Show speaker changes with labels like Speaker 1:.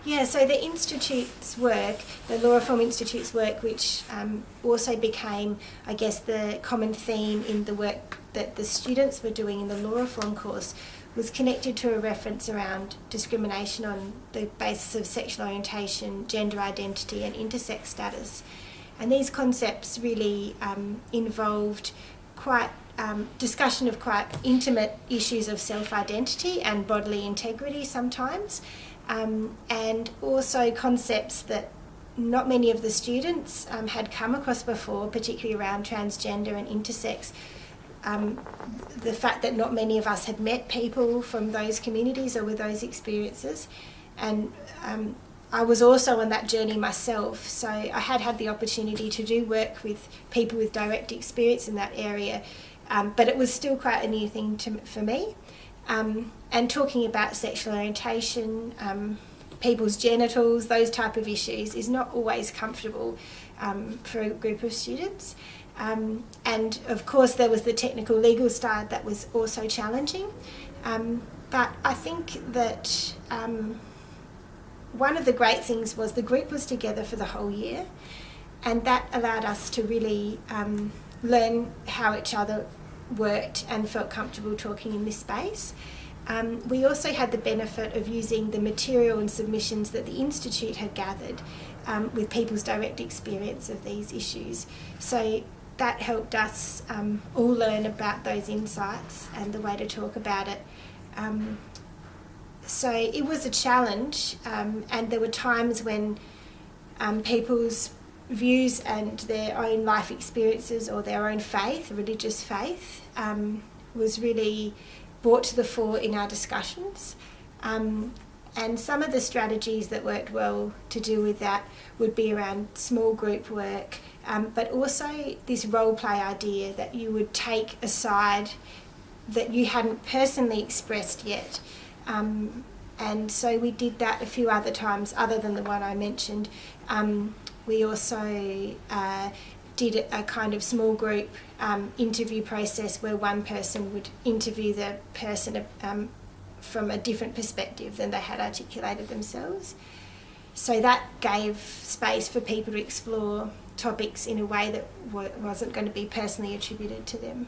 Speaker 1: Yeah, so the Institute's work, the Law Reform Institute's work, which also became, I guess, the common theme in the work that the students were doing in the Law Reform course, was connected to a reference around discrimination on the basis of sexual orientation, gender identity and intersex status. And these concepts really involved quite discussion of quite intimate issues of self-identity and bodily integrity sometimes, and also concepts that not many of the students had come across before, particularly around transgender and intersex. The fact that not many of us had met people from those communities or with those experiences, and I was also on that journey myself, so I had the opportunity to do work with people with direct experience in that area, but it was still quite a new thing for me. And talking about sexual orientation, people's genitals, those type of issues is not always comfortable for a group of students. And of course there was the technical legal side that was also challenging. But I think that one of the great things was the group was together for the whole year, and that allowed us to really learn how each other worked and felt comfortable talking in this space. We also had the benefit of using the material and submissions that the Institute had gathered with people's direct experience of these issues. So that helped us all learn about those insights and the way to talk about it. So it was a challenge, and there were times when people's views and their own life experiences or their own faith, religious faith, was really brought to the fore in our discussions. And some of the strategies that worked well to do with that would be around small group work, but also this role play idea that you would take a side that you hadn't personally expressed yet. And so we did that a few other times other than the one I mentioned. We also did a kind of small group interview process where one person would interview the person from a different perspective than they had articulated themselves. So that gave space for people to explore topics in a way that wasn't going to be personally attributed to them.